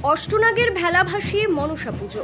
অষ্টনাগের ভেলা ভাসিয়ে মনসা পুজো।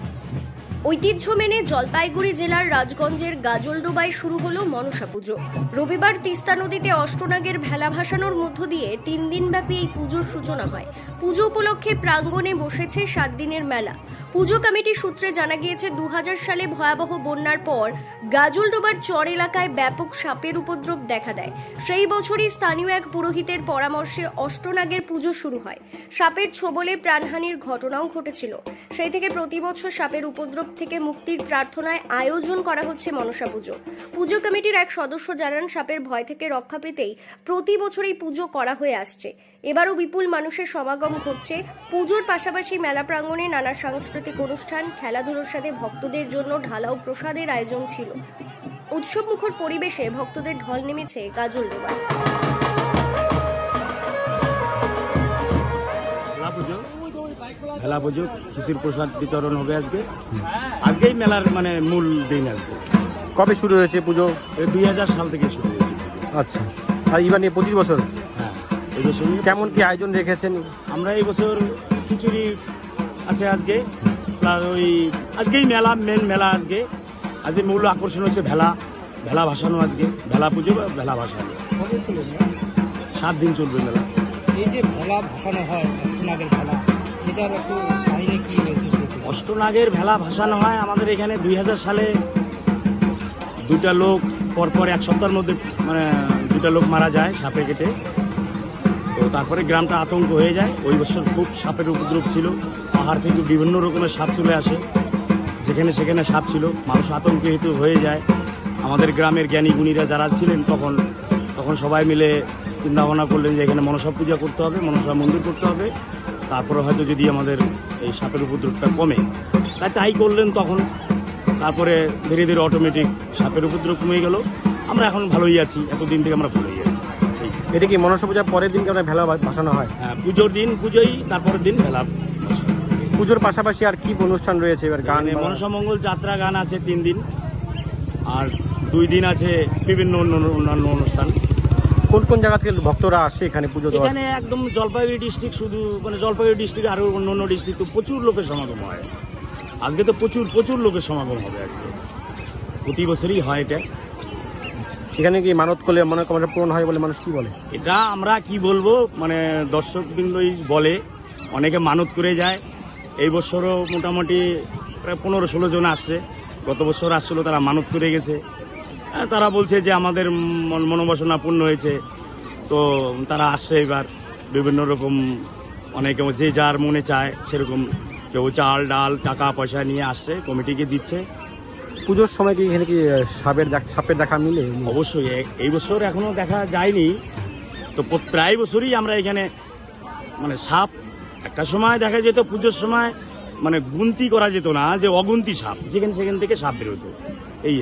ঐতিহ্য মেনে জলপাইগুড়ি জেলার রাজগঞ্জের গাজলডোবায় শুরু হলো মনসা পুজো। রবিবার তিস্তা নদীতে অষ্টনাগের ভেলা ভাসানোর মধ্য দিয়ে 3 দিনব্যাপী এই পুজোর সূচনা হয়। পুজো উপলক্ষে প্রাঙ্গণে বসেছে 7 দিনের মেলা। পুজো কমিটি সূত্রে জানা গিয়েছে 2000 সালে ভয়াবহ বন্যার পর গাজলডোবার চর এলাকায় ব্যাপক সাপের উপদ্রব দেখা দেয়। সেই বছরই স্থানীয় এক পুরোহিতের পরামর্শে অষ্টনাগের পুজো শুরু হয়। সাপের ছোবলে প্রাণহানির ঘটনাও ঘটেছিল। সেই থেকে প্রতি বছর সাপের উপদ্রব থেকে মুক্তির প্রার্থনায় আয়োজন করা হচ্ছে মনসা পুজো। পুজো কমিটির এক সদস্য জানান, সাপের ভয় থেকে রক্ষা পেতেই প্রতি বছর এই পুজো করা হয়ে আসছে। এবারও বিপুল মানুষের সমাগম ঘটছে। পুজোর পাশাপাশি মেলা প্রাঙ্গণে নানা সাংস্কৃতিক অনুষ্ঠান, খেলাধুলোর সাথে ভক্তদের জন্য ঢালাও প্রসাদের আয়োজন ছিল। উৎসব মুখর পরিবেশে ভক্তদের ঢল নেমেছে গাজলডোবায়। মেলা পুজো খিচুড়ি প্রসাদ বিতরণ হবে আজকেই মেলার মূল দিন। আজকে কবে শুরু হয়েছে পুজো? 2000 সাল থেকে শুরু হয়েছে। আচ্ছা, আর এবার নিয়ে 25 বছর। হ্যাঁ, এই বছর কেমন কি আয়োজন রেখেছেন? আমরা এই বছর খিচুড়ি আছে আজকে, আজকেই মেলা, মেন মেলা আজকে মূল আকর্ষণ হচ্ছে ভেলা ভাসানো। আজকে ভেলা পুজো, ভেলা ভাসানো 7 দিন চলবে মেলা। এই যে ভেলা ভাসানো হয়, অষ্টনাগের ভেলা, এটার একটু কাহিনী কি হয়েছে? অষ্টনাগের ভেলা ভাসানো হয় আমাদের এখানে 2000 সালে 2টা লোক পরপর 1 সপ্তাহের মধ্যে 2টা লোক মারা যায় সাপে কেটে। তো তারপরে গ্রামটা আতঙ্ক হয়ে যায়। ওই বছর খুব সাপের উপদ্রব ছিল। পাহাড় থেকে বিভিন্ন রকমের সাপ চলে আসে, যেখানে সেখানে সাপ ছিল। মানুষ আতঙ্কিত হয়ে যায়। আমাদের গ্রামের জ্ঞানী গুণীরা যারা ছিলেন তখন সবাই মিলে চিন্তা ভাবনা করলেন যে এখানে মনসা পূজা করতে হবে, মনসা মন্দির করতে হবে। তারপরে হয়তো যদি আমাদের এই সাপের উপদ্রবটা কমে, তাই করলেন তখন। তারপরে ধীরে ধীরে অটোমেটিক সাপের উপদ্রব কমে গেল। আমরা এখন ভালোই আছি, এতদিন থেকে আমরা ভালোই আছি। এটা কি মনসা পূজার পরের দিন কেমন ভেলা ভাসানো হয়? হ্যাঁ, পুজোর দিন পুজোই, তারপরের দিন ভেলা। পুজোর পাশাপাশি আর কি অনুষ্ঠান রয়েছে এবার? গান, মনসা মঙ্গল যাত্রা গান আছে 3 দিন, আর 2 দিন আছে বিভিন্ন অন্যান্য অনুষ্ঠান। কোন কোন জায়গা থেকে ভক্তরা আসে এখানে পুজো দেওয়ার? এখানে একদম জলপাইগুড়ি ডিস্ট্রিক্ট, শুধু জলপাইগুড়ি ডিস্ট্রিক্ট, আরো অন্য ডিস্ট্রিক্ট, তো প্রচুর লোকের সমাগম হয় আজকে। তো প্রচুর লোকের সমাগম হবে আজকে। প্রতি বছরই হয় এটা। এখানে কি মানত করলে মনোকামনা পূরণ হয় বলে মানুষ কি বলে? এটা আমরা কি বলবো, দর্শকবৃন্দই বলে, অনেকে মানত করে যায়। এই বছরও মোটামুটি প্রায় 15-16 জন আসছে। গত বছর আসছিল, তারা মানত করে গেছে। তারা বলছে যে আমাদের মনোবাসনা পূর্ণ হয়েছে। তো তারা আসছে এবার বিভিন্ন রকম, অনেকে যে যার মনে চায় সেরকম, কেউ চাল ডাল টাকা পয়সা নিয়ে আসছে, কমিটিকে দিচ্ছে। পুজোর সময় কি এখানে কি সাপের দেখা মিলে? অবশ্যই, এই বছর এখনো দেখা যায়নি। তো প্রায় বছরই আমরা এখানে সাপ, একটা সময় দেখা যেত পুজোর সময় গুনতি করা যেত না, যে অগুন্তি সাপ, যেখানে সেখান থেকে সাপ বেরোতো। এই